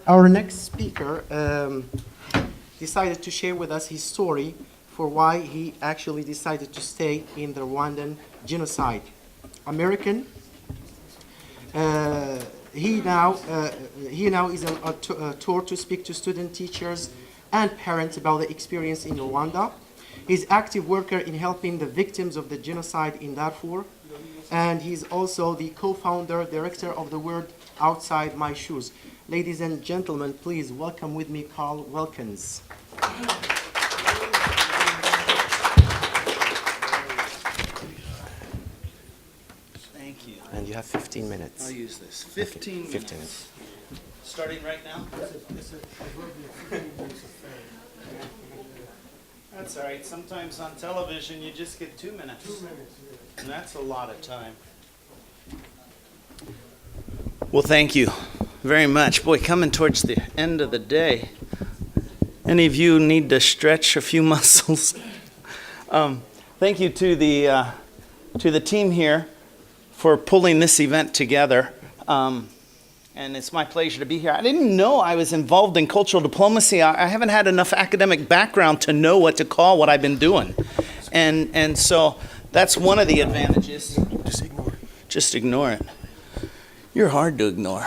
Our next speaker decided to share with us his story for why he actually decided to stay in the Rwandan genocide. American. He now is on a tour to speak to student teachers and parents about the experience in Rwanda. He's active worker in helping the victims of the genocide in Darfur, and he's also the co-founder, director of the Word Outside My Shoes. Ladies and gentlemen, please welcome with me Carl Wilkens. Thank you. And you have 15 minutes. I'll use this. 15 minutes. 15 minutes. Starting right now? That's all right. Sometimes on television you just get 2 minutes. 2 minutes, yeah. And that's a lot of time. Well, thank you very much. Boy, coming towards the end of the day. Any of you need to stretch a few muscles? Thank you to the team here for pulling this event together. And it's my pleasure to be here. I didn't know I was involved in cultural diplomacy. I haven't had enough academic background to know what to call what I've been doing. And so that's one of the advantages. Just ignore it. Just ignore it. You're hard to ignore.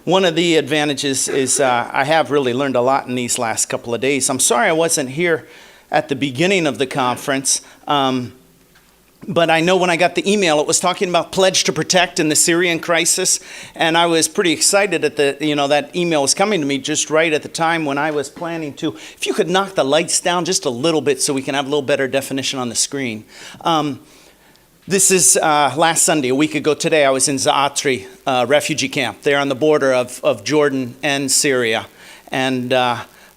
One of the advantages is I have really learned a lot in these last couple of days. I'm sorry I wasn't here at the beginning of the conference. But I know when I got the email, it was talking about Pledge to Protect in the Syrian crisis, and I was pretty excited at that email was coming to me just right at the time when I was planning to. If you could knock the lights down just a little bit so we can have a little better definition on the screen. This is last Sunday, a week ago today, I was in Zaatari refugee camp there on the border of Jordan and Syria, and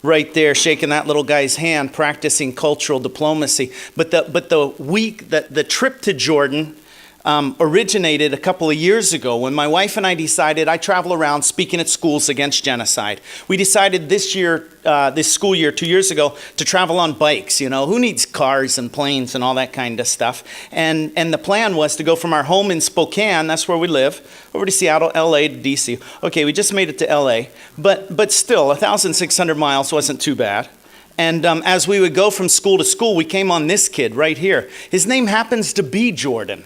right there, shaking that little guy's hand, practicing cultural diplomacy. But the trip to Jordan originated a couple of years ago when my wife and I decided, I travel around speaking at schools against genocide. We decided this school year, 2 years ago, to travel on bikes. You know, who needs cars and planes and all that kind of stuff? And the plan was to go from our home in Spokane, that's where we live, over to Seattle, LA, to DC. Okay, we just made it to LA, but still, 1,600 miles wasn't too bad. And as we would go from school to school, we came on this kid right here. His name happens to be Jordan.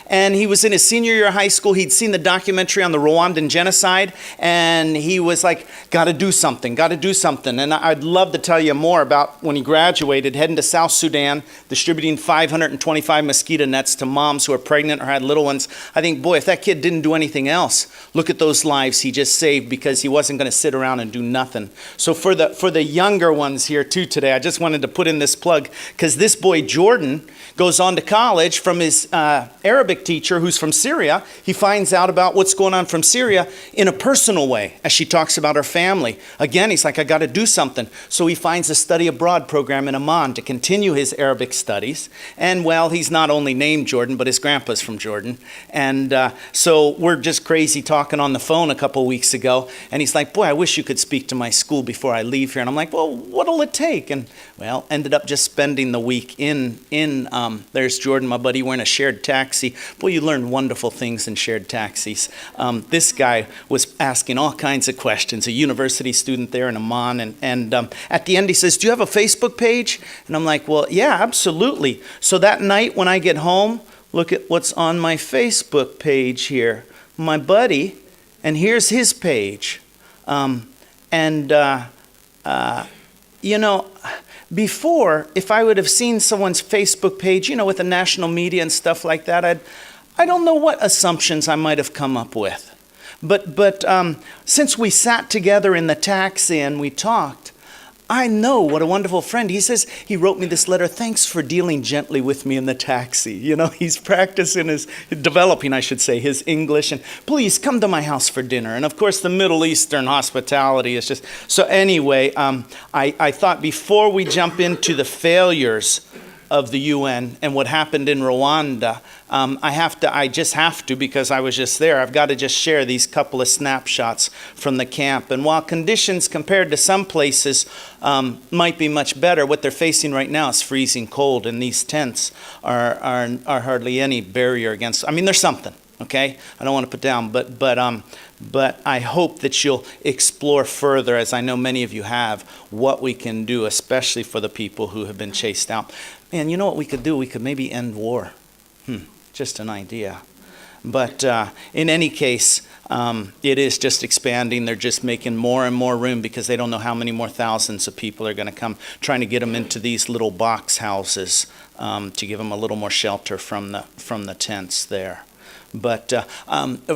And he was in his senior year of high school. He'd seen the documentary on the Rwandan genocide, and he was like, gotta do something. And I'd love to tell you more about when he graduated, heading to South Sudan, distributing 525 mosquito nets to moms who are pregnant or had little ones. I think, boy, if that kid didn't do anything else, look at those lives he just saved because he wasn't gonna sit around and do nothing. So for the younger ones here too today, I just wanted to put in this plug, because this boy Jordan goes on to college from his Arabic teacher who's from Syria. He finds out about what's going on from Syria in a personal way as she talks about her family. Again, he's like, I got to do something. So he finds a study abroad program in Amman to continue his Arabic studies. And well, he's not only named Jordan, but his grandpa's from Jordan. And so we're just crazy talking on the phone a couple weeks ago. And he's like, boy, I wish you could speak to my school before I leave here. And I'm like, well, what'll it take? And well, ended up just spending the week in there's Jordan, my buddy, we're in a shared taxi. Boy, you learn wonderful things in shared taxis. This guy was asking all kinds of questions, a university student there in Amman. And at the end, he says, do you have a Facebook page? And I'm like, well, yeah, absolutely. So that night when I get home, look at what's on my Facebook page here. My buddy, and here's his page. You know, before, if I would have seen someone's Facebook page, you know, with the national media and stuff like that, I don't know what assumptions I might have come up with. But since we sat together in the taxi and we talked, I know what a wonderful friend. He says, he wrote me this letter, thanks for dealing gently with me in the taxi. You know, he's practicing developing, I should say, his English. And please come to my house for dinner. And of course, the Middle Eastern hospitality is just... So anyway, I thought before we jump into the failures of the UN and what happened in Rwanda, I just have to, because I was just there, I've got to just share these couple of snapshots from the camp. And while conditions compared to some places might be much better, what they're facing right now is freezing cold, and these tents are hardly any barrier against, I mean, there's something. Okay, I don't want to put down, but I hope that you'll explore further, as I know many of you have, what we can do, especially for the people who have been chased out. Man, you know what we could do? We could maybe end war. Just an idea. But in any case, it is just expanding. They're just making more and more room because they don't know how many more thousands of people are going to come, trying to get them into these little box houses to give them a little more shelter from the tents there. But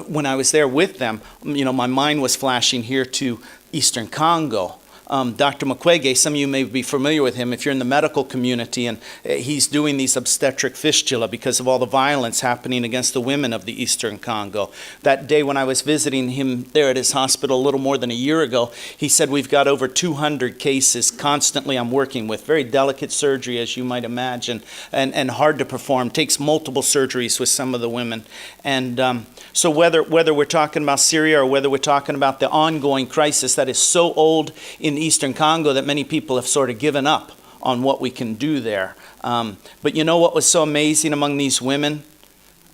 when I was there with them, my mind was flashing here to Eastern Congo. Dr. Mukwege, some of you may be familiar with him if you're in the medical community, and he's doing these obstetric fistula because of all the violence happening against the women of the Eastern Congo. That day when I was visiting him there at his hospital a little more than a year ago, he said, we've got over 200 cases constantly I'm working with. Very delicate surgery, as you might imagine, and hard to perform. Takes multiple surgeries with some of the women. And so whether we're talking about Syria or whether we're talking about the ongoing crisis that is so old in Eastern Congo that many people have sort of given up on what we can do there. But you know what was so amazing among these women?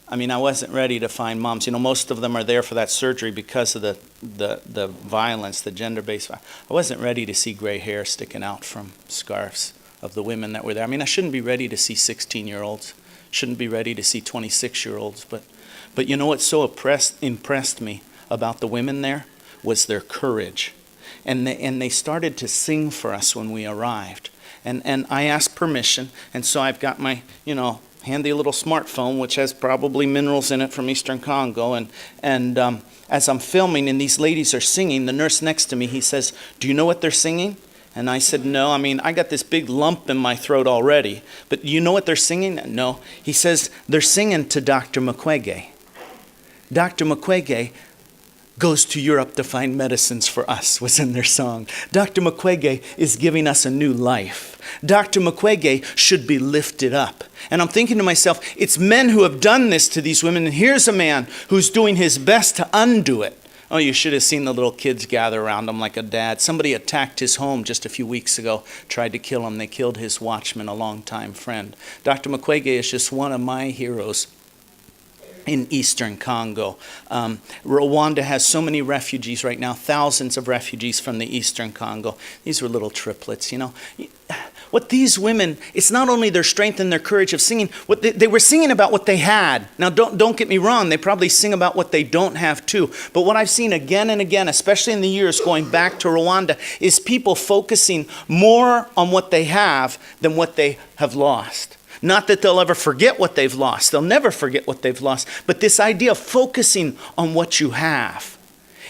I mean, I wasn't ready to find moms. Most of them are there for that surgery because of the violence, the gender-based violence. I wasn't ready to see gray hair sticking out from scarves of the women that were there. I mean, I shouldn't be ready to see 16-year-olds. Shouldn't be ready to see 26-year-olds. But you know what so impressed me about the women there was their courage. And they started to sing for us when we arrived. And I asked permission, and so I've got my, handy little smartphone, which has probably minerals in it from Eastern Congo. And as I'm filming and these ladies are singing, the nurse next to me, he says, do you know what they're singing? And I said, no, I mean, I got this big lump in my throat already. But do you know what they're singing? No. He says, they're singing to Dr. Mukwege. Dr. Mukwege goes to Europe to find medicines for us, was in their song. Dr. Mukwege is giving us a new life. Dr. Mukwege should be lifted up. And I'm thinking to myself, it's men who have done this to these women, and here's a man who's doing his best to undo it. Oh, you should have seen the little kids gather around him like a dad. Somebody attacked his home just a few weeks ago, tried to kill him. They killed his watchman, a longtime friend. Dr. Mukwege is just one of my heroes in Eastern Congo. Rwanda has so many refugees right now, thousands of refugees from the Eastern Congo. These were little triplets, What these women, it's not only their strength and their courage of singing, what they were singing about what they had. Now, don't get me wrong, they probably sing about what they don't have too. But what I've seen again and again, especially in the years going back to Rwanda, is people focusing more on what they have than what they have lost. Not that they'll ever forget what they've lost. They'll never forget what they've lost. But this idea of focusing on what you have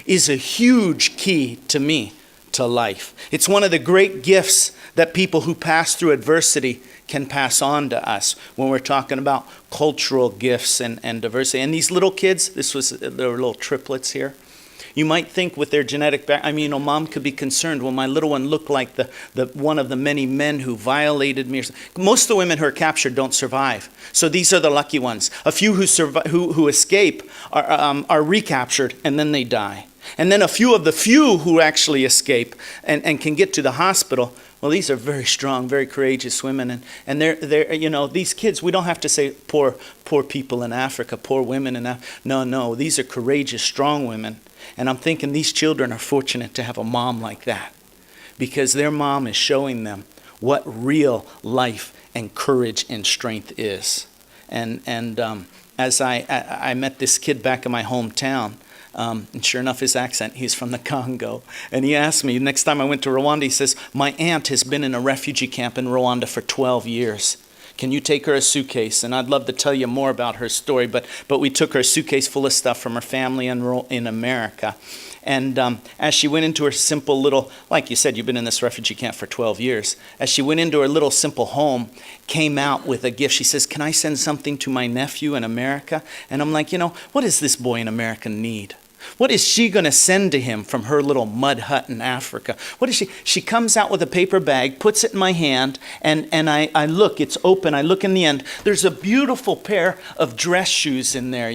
is a huge key to me to life. It's one of the great gifts that people who pass through adversity can pass on to us when we're talking about cultural gifts and diversity. And these little kids, there were little triplets here. You might think with their genetic background, mom could be concerned. Well, my little one looked like the one of the many men who violated me. Most of the women who are captured don't survive. So these are the lucky ones. A few who escape are recaptured and then they die. And then a few of the few who actually escape and can get to the hospital, well, these are very strong, very courageous women. And they're these kids, we don't have to say poor people in Africa, poor women in Africa. No, these are courageous, strong women. And I'm thinking these children are fortunate to have a mom like that because their mom is showing them what real life and courage and strength is. And as I met this kid back in my hometown, and sure enough, his accent, he's from the Congo. And he asked me, next time I went to Rwanda, he says, my aunt has been in a refugee camp in Rwanda for 12 years. Can you take her a suitcase? And I'd love to tell you more about her story, but we took her a suitcase full of stuff from her family in America. And as she went into her simple little, like you said, you've been in this refugee camp for 12 years. As she went into her little simple home, came out with a gift. She says, can I send something to my nephew in America? And I'm like, what does this boy in America need? What is she going to send to him from her little mud hut in Africa? What is she? She comes out with a paper bag, puts it in my hand, and I look. It's open. I look in the end. There's a beautiful pair of dress shoes in there,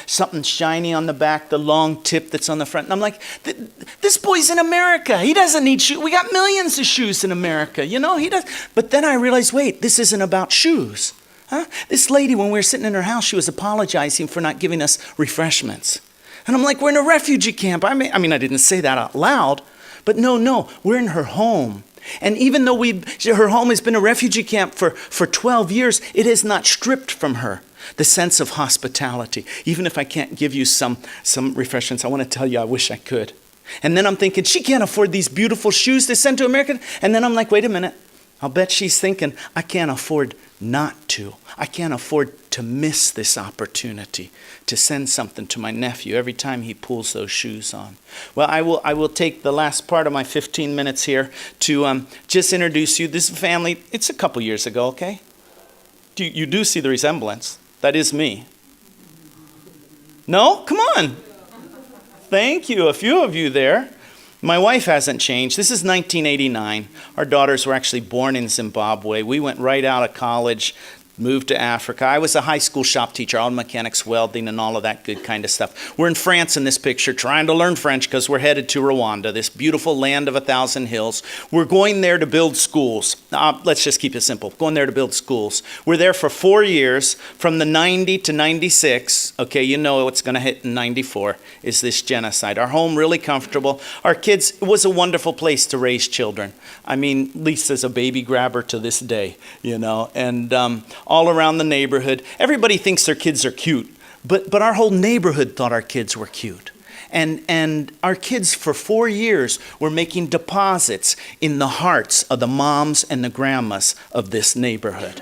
something shiny on the back, the long tip that's on the front. And I'm like, this boy's in America. He doesn't need shoes. We got millions of shoes in America, he does. But then I realized, wait, this isn't about shoes. Huh? This lady, when we were sitting in her house, she was apologizing for not giving us refreshments. And I'm like, we're in a refugee camp. I mean, I didn't say that out loud, but no, we're in her home. And even though her home has been a refugee camp for 12 years, it has not stripped from her the sense of hospitality. Even if I can't give you some refreshments, I want to tell you I wish I could. And then I'm thinking, she can't afford these beautiful shoes to send to America. And then I'm like, wait a minute. I'll bet she's thinking, I can't afford not to. I can't afford to miss this opportunity to send something to my nephew every time he pulls those shoes on. Well, I will take the last part of my 15 minutes here to just introduce you. This family, it's a couple years ago, okay? You do see the resemblance. That is me. No? Come on. Thank you. A few of you there. My wife hasn't changed. This is 1989. Our daughters were actually born in Zimbabwe. We went right out of college, moved to Africa. I was a high school shop teacher, auto mechanics, welding, and all of that good kind of stuff. We're in France in this picture, trying to learn French because we're headed to Rwanda, this beautiful land of 1,000 hills. We're going there to build schools. Let's just keep it simple. Going there to build schools. We're there for 4 years, from the 90 to 96. Okay, you know what's going to hit in 94 is this genocide. Our home really comfortable. Our kids, it was a wonderful place to raise children. I mean, Lisa's a baby grabber to this day, you know, and all around the neighborhood. Everybody thinks their kids are cute, but our whole neighborhood thought our kids were cute. And our kids for 4 years were making deposits in the hearts of the moms and the grandmas of this neighborhood.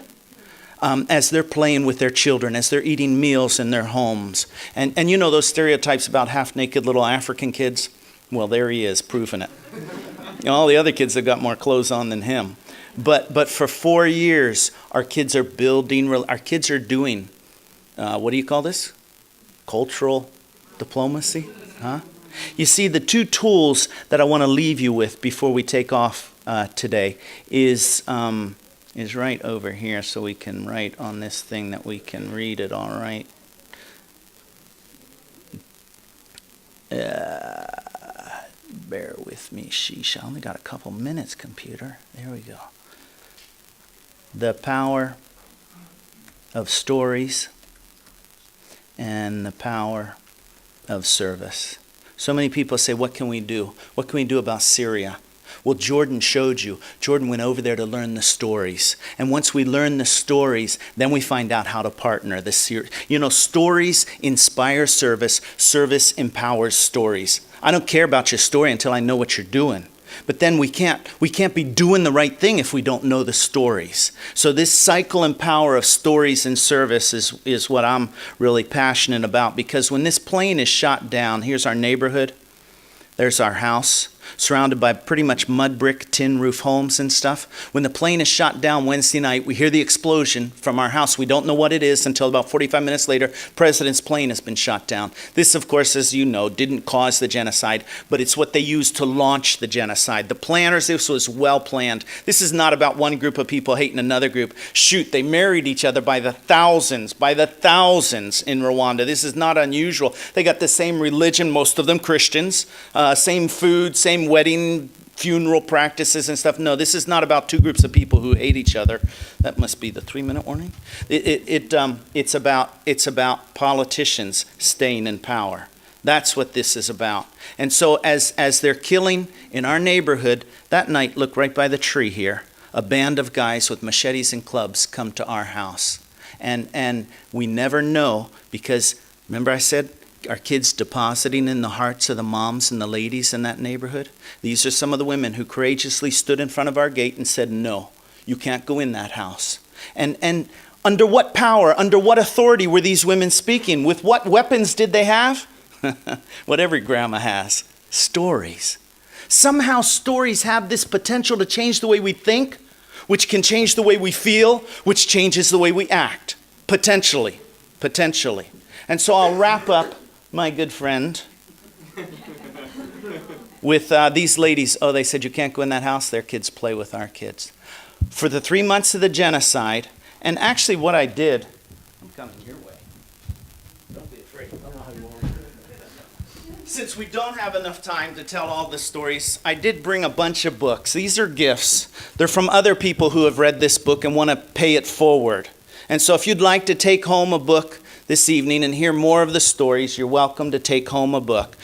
As they're playing with their children, as they're eating meals in their homes. And you know those stereotypes about half-naked little African kids? Well, there he is, proving it. All the other kids have got more clothes on than him. But for 4 years, our kids are doing, what do you call this? Cultural diplomacy? Huh? You see, the two tools that I want to leave you with before we take off today is right over here, so we can write on this thing that we can read it all right. Bear with me, sheesh. I only got a couple minutes, computer. There we go. The power of stories and the power of service. So many people say, what can we do? What can we do about Syria? Well, Jordan showed you. Jordan went over there to learn the stories. And once we learn the stories, then we find out how to partner. You know, stories inspire service. Service empowers stories. I don't care about your story until I know what you're doing. But then we can't be doing the right thing if we don't know the stories. So this cycle and power of stories and service is what I'm really passionate about. Because when this plane is shot down, here's our neighborhood. There's our house, surrounded by pretty much mud brick, tin roof homes and stuff. When the plane is shot down Wednesday night, we hear the explosion from our house. We don't know what it is until about 45 minutes later, President's plane has been shot down. This, of course, as you know, didn't cause the genocide, but it's what they used to launch the genocide. The planners, this was well planned. This is not about one group of people hating another group. Shoot, they married each other by the thousands in Rwanda. This is not unusual. They got the same religion, most of them Christians, same food, same wedding, funeral practices and stuff. No, this is not about two groups of people who hate each other. That must be the 3-minute warning. It's about politicians staying in power. That's what this is about. And so as they're killing in our neighborhood, that night, look right by the tree here, a band of guys with machetes and clubs come to our house. And we never know, because remember I said, our kids depositing in the hearts of the moms and the ladies in that neighborhood? These are some of the women who courageously stood in front of our gate and said, no, you can't go in that house. And under what power, under what authority were these women speaking? With what weapons did they have? What every grandma has, stories. Somehow stories have this potential to change the way we think, which can change the way we feel, which changes the way we act. Potentially. And so I'll wrap up, my good friend, with these ladies. Oh, they said you can't go in that house. Their kids play with our kids. For the 3 months of the genocide, and actually what I did, I'm coming your way. Don't be afraid. Since we don't have enough time to tell all the stories, I did bring a bunch of books. These are gifts. They're from other people who have read this book and want to pay it forward. And so if you'd like to take home a book this evening and hear more of the stories, you're welcome to take home a book.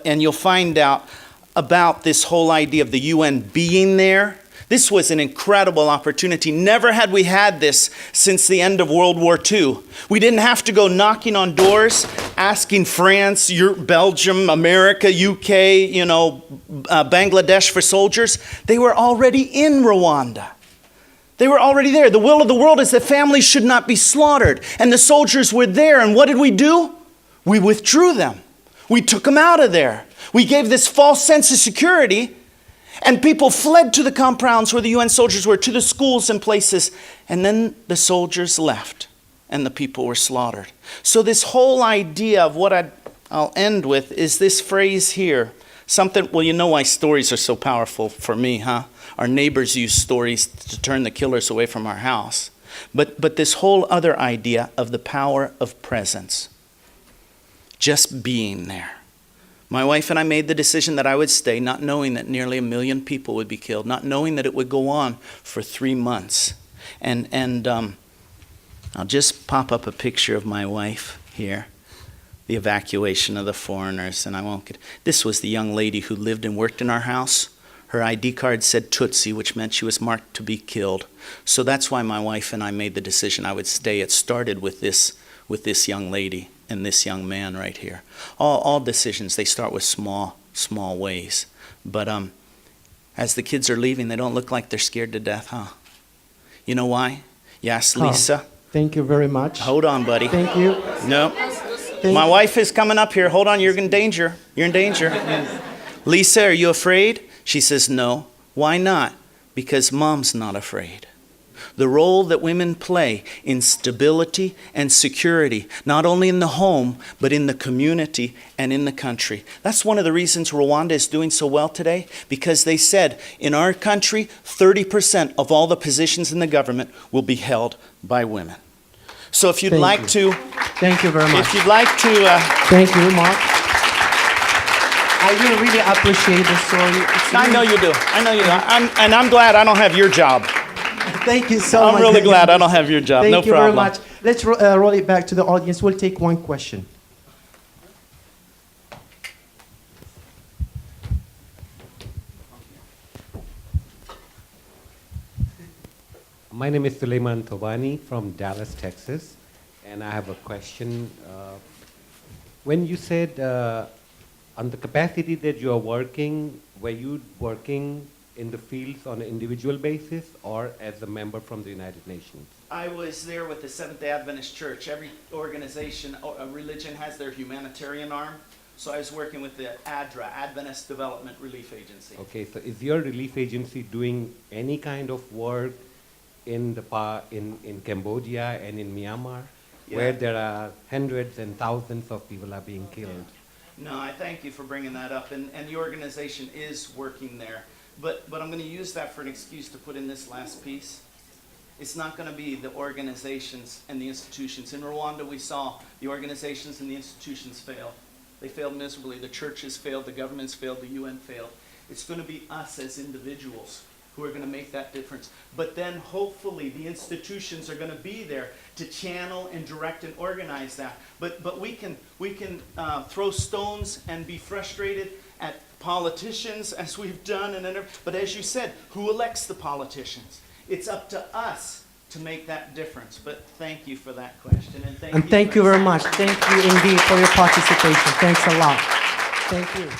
And you'll find out about this whole idea of the UN being there. This was an incredible opportunity. Never had we had this since the end of World War II. We didn't have to go knocking on doors, asking France, Belgium, America, UK, Bangladesh for soldiers. They were already in Rwanda. They were already there. The will of the world is that families should not be slaughtered. And the soldiers were there. And what did we do? We withdrew them. We took them out of there. We gave this false sense of security. And people fled to the compounds where the UN soldiers were, to the schools and places. And then the soldiers left and the people were slaughtered. So this whole idea of what I'll end with is this phrase here. Something, well, you know why stories are so powerful for me, huh? Our neighbors use stories to turn the killers away from our house. But this whole other idea of the power of presence. Just being there. My wife and I made the decision that I would stay, not knowing that nearly 1 million people would be killed, not knowing that it would go on for 3 months. And I'll just pop up a picture of my wife here. The evacuation of the foreigners, and I won't get... This was the young lady who lived and worked in our house. Her ID card said Tutsi, which meant she was marked to be killed. So that's why my wife and I made the decision I would stay. It started with this young lady and this young man right here. All decisions, they start with small ways. But as the kids are leaving, they don't look like they're scared to death, huh? You know why? Yes, Lisa? Thank you very much. Hold on, buddy. Thank you. No. My wife is coming up here. Hold on, you're in danger. You're in danger. Lisa, are you afraid? She says, no. Why not? Because Mom's not afraid. The role that women play in stability and security, not only in the home, but in the community and in the country. That's one of the reasons Rwanda is doing so well today, because they said, in our country, 30% of all the positions in the government will be held by women. So if you'd like to... Thank you very much. If you'd like to... Thank you, Mark. I really appreciate the story. I know you do. I know you do. I'm glad I don't have your job. Thank you so much. I'm really glad I don't have your job. Thank no you problem. very much. Let's roll it back to the audience. We'll take one question. My name is Suleiman Tobani from Dallas, Texas, and I have a question. When you said on the capacity that you are working, were you working in the fields on an individual basis or as a member from the United Nations? I was there with the Seventh-day Adventist Church. Every organization, a religion has their humanitarian arm. So I was working with the ADRA, Adventist Development Relief Agency. Okay, so is your relief agency doing any kind of work in Cambodia and in Myanmar, where there are hundreds and thousands of people are being killed? No, I thank you for bringing that up, and the organization is working there. But I'm going to use that for an excuse to put in this last piece. It's not going to be the organizations and the institutions. In Rwanda, we saw the organizations and the institutions fail. They failed miserably. The churches failed, the governments failed, the UN failed. It's going to be us as individuals who are going to make that difference. But then hopefully the institutions are going to be there to channel and direct and organize that. But we can throw stones and be frustrated at politicians, as we've done, but as you said, who elects the politicians? It's up to us to make that difference. But thank you for that question, and thank you very much. Thank you indeed for your participation. Thanks a lot. Thank you.